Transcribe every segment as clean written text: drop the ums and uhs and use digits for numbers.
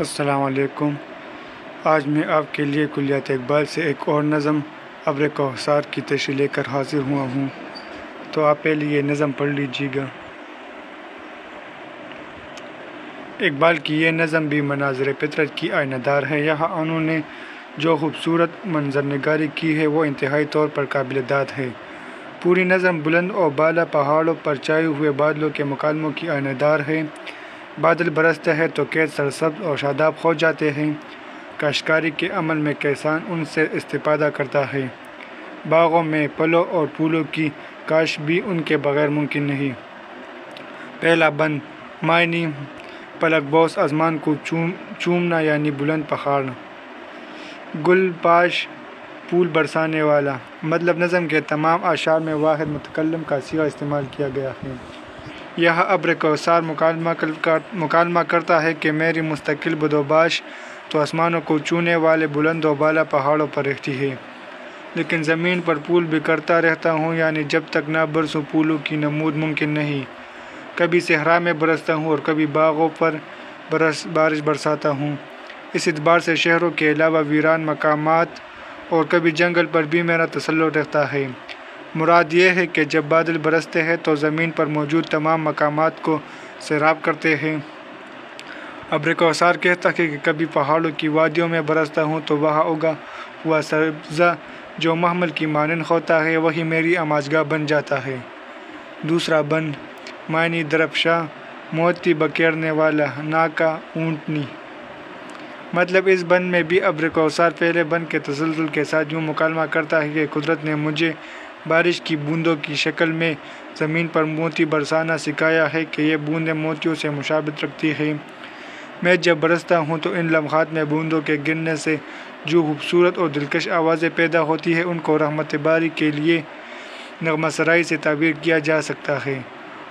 السلام علیکم۔ آج میں آپ کے لیے کلیات اقبال سے ایک اور نظم ابر کوثر کی تشریح لے کر حاضر ہوا ہوں، تو آپ پہلے یہ نظم پڑھ لیجیے گا۔ اقبال کی یہ نظم بھی مناظر فطرت کی آئینہ دار ہے۔ یہاں انہوں نے جو خوبصورت منظر نگاری کی ہے وہ انتہائی طور پر قابل داد ہے۔ پوری نظم بلند و بالا پہاڑوں پر چھائے ہوئے بادلوں کے مکالموں کی آئینہ دار ہے۔ بادل برستے ہیں تو کھیت سرسبز اور شاداب ہو جاتے ہیں۔ کاشتکاری کے عمل میں کسان ان سے استفادہ کرتا ہے۔ باغوں میں پھلوں اور پھولوں کی کاشت بھی ان کے بغیر ممکن نہیں۔ پہلا بند معنی پلک بوس آسمان کو چومنا یعنی بلند پہاڑ۔ گل پاش پھول برسانے والا، مطلب نظم کے تمام اشعار میں واحد متکلم کا صیغہ استعمال کیا گیا ہے۔ یہاں ابر کوثر مکالمہ کرتا ہے کہ میری مستقل بدوباش تو آسمانوں کو چھونے والے بلند و بالا پہاڑوں پر رہتی ہے، لیکن زمین پر پھول بکھرتا رہتا ہوں، یعنی جب تک نہ برسوں پھولوں کی نمود ممکن نہیں۔ کبھی صحرا میں برستا ہوں اور کبھی باغوں پر بارش برساتا ہوں۔ اس اعتبار سے شہروں کے علاوہ ویران مقامات اور کبھی جنگل پر بھی میرا تسلط رہتا ہے۔ مراد یہ ہے کہ جب بادل برستے ہیں تو زمین پر موجود تمام مقامات کو سیراب کرتے ہیں۔ ابر کوثر کہتا ہے کہ کبھی پہاڑوں کی وادیوں میں برستا ہوں تو وہاں اگا ہوا سبزہ جو محمل کی مانند ہوتا ہے وہی میری آماجگاہ بن جاتا ہے۔ دوسرا بند معنی درفشاں موتی بکھیرنے والا، ناکا اونٹنی۔ مطلب اس بند میں بھی ابر کوثر پہلے بند کے تسلسل کے ساتھ یوں مکالمہ کرتا ہے کہ قدرت نے مجھے بارش کی بوندوں کی شکل میں زمین پر موتی برسانا سکھایا ہے کہ یہ بوندیں موتیوں سے مشابہت رکھتی ہیں۔ میں جب برستا ہوں تو ان لمحات میں بوندوں کے گرنے سے جو خوبصورت اور دلکش آوازیں پیدا ہوتی ہیں ان کو رحمت باری کے لیے نغمہ سرائی سے تعبیر کیا جا سکتا ہے،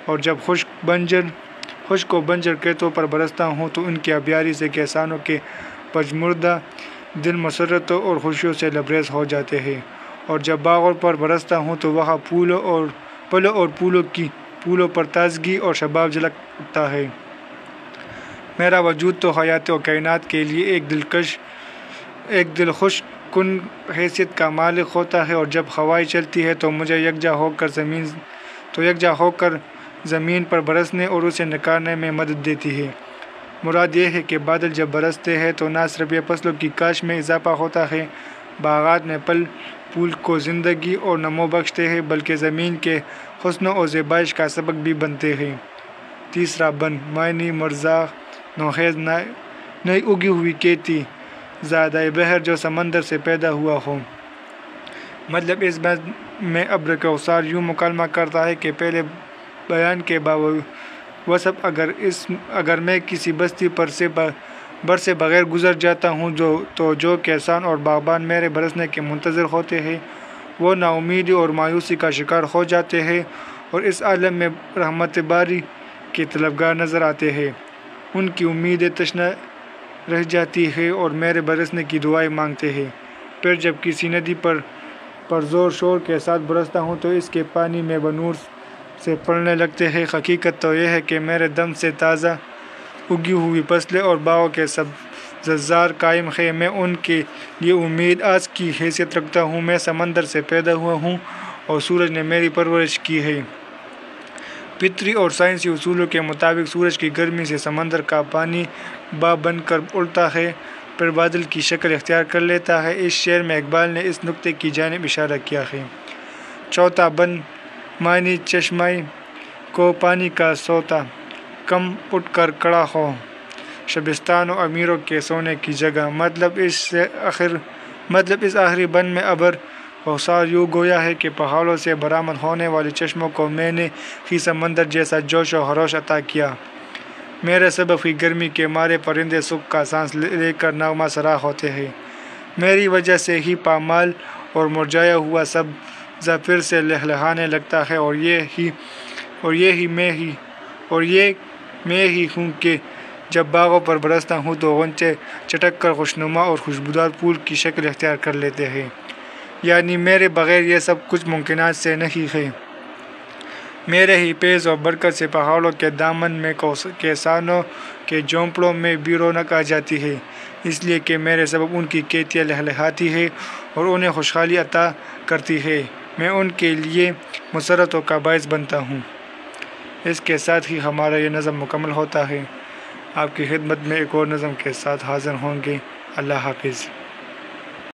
اور جب خشک و بنجر کھیتوں پر برستا ہوں تو ان کی آبیاری سے کسانوں کے پژمردہ دل مسرتوں اور خوشیوں سے لبریز ہو جاتے ہیں، اور جب باغوں پر برستا ہوں تو وہاں پھلوں اور پھولوں پر تازگی اور شباب جھلک اٹھتا ہے۔ میرا وجود تو حیات و کائنات کے لیے ایک دلخوش کن حیثیت کا مالک ہوتا ہے، اور جب ہوائیں چلتی ہیں تو مجھے یکجا ہو کر زمین پر برسنے اور اسے نکھارنے میں مدد دیتی ہے۔ مراد یہ ہے کہ بادل جب برستے ہیں تو نہ صرف یہ فصلوں کی کاشت میں اضافہ ہوتا ہے، باغات میں پھل پھول کو زندگی اور نمو بخشتے ہیں، بلکہ زمین کے حسن و زیبائش کا سبب بھی بنتے ہیں۔ تیسرا بند معنی مرزا نوخیز نئی اگی ہوئی کھیتی، زادہ بحر جو سمندر سے پیدا ہوا ہو۔ مطلب اس بند میں ابر کوثر یوں مکالمہ کرتا ہے کہ پہلے بیان کے باوصف اگر میں کسی بستی پر سے بغیر گزر جاتا ہوں تو جو کسان اور باغبان میرے برسنے کے منتظر ہوتے ہیں وہ نا امیدی اور مایوسی کا شکار ہو جاتے ہیں اور اس عالم میں رحمت باری کے طلبگار نظر آتے ہیں۔ ان کی امیدیں تشنہ رہ جاتی ہیں اور میرے برسنے کی دعائیں مانگتے ہیں۔ پھر جب کسی ندی پر زور شور کے ساتھ برستا ہوں تو اس کے پانی میں بنور سے پھلنے لگتے ہیں۔ حقیقت تو یہ ہے کہ میرے دم سے تازہ اگی ہوئی فصلیں اور باغوں کے سبززار قائم ہیں۔ میں ان کے لیے امید آز کی حیثیت رکھتا ہوں۔ میں سمندر سے پیدا ہوا ہوں اور سورج نے میری پرورش کی ہے۔ فطری اور سائنسی اصولوں کے مطابق سورج کی گرمی سے سمندر کا پانی بھاپ بن کر اڑتا ہے، پھر بادل کی شکل اختیار کر لیتا ہے۔ اس شعر میں اقبال نے اس نکتے کی جانب اشارہ کیا ہے۔ چوتھا بند معنی چشمہ کو پانی کا سوتا کم اٹھ کر کھڑا ہو، شبستان و امیروں کے سونے کی جگہ۔ مطلب اس آخری بند میں ابر کوثر یوں گویا ہے کہ پہاڑوں سے برآمد ہونے والے چشموں کو میں نے ہی سمندر جیسا جوش و خروش عطا کیا۔ میرے سبب ہی گرمی کے مارے پرندے سکھ کا سانس لے کر نغمہ سرا ہوتے ہیں۔ میری وجہ سے ہی پامال اور مرجھایا ہوا سبزہ پھر سے لہلہانے لگتا ہے، اور یہ میں ہی ہوں کہ جب باغوں پر برستا ہوں تو غنچے چٹک کر خوشنما اور خوشبودار پھول کی شکل اختیار کر لیتے ہیں، یعنی میرے بغیر یہ سب کچھ ممکنات سے نہیں ہے۔ میرے ہی فیض و برکت سے پہاڑوں کے دامن میں کسانوں کہ جھونپڑوں میں بھی رونق آ جاتی ہے، اس لیے کہ میرے سبب ان کی کھیتیاں لہلہاتی ہے اور انہیں خوشحالی عطا کرتی ہے، میں ان کے لیے مسرتوں کا باعث بنتا ہوں۔ اس کے ساتھ ہی ہمارا یہ نظم مکمل ہوتا ہے۔ آپ کی خدمت میں ایک اور نظم کے ساتھ حاضر ہوں گے۔ اللہ حافظ۔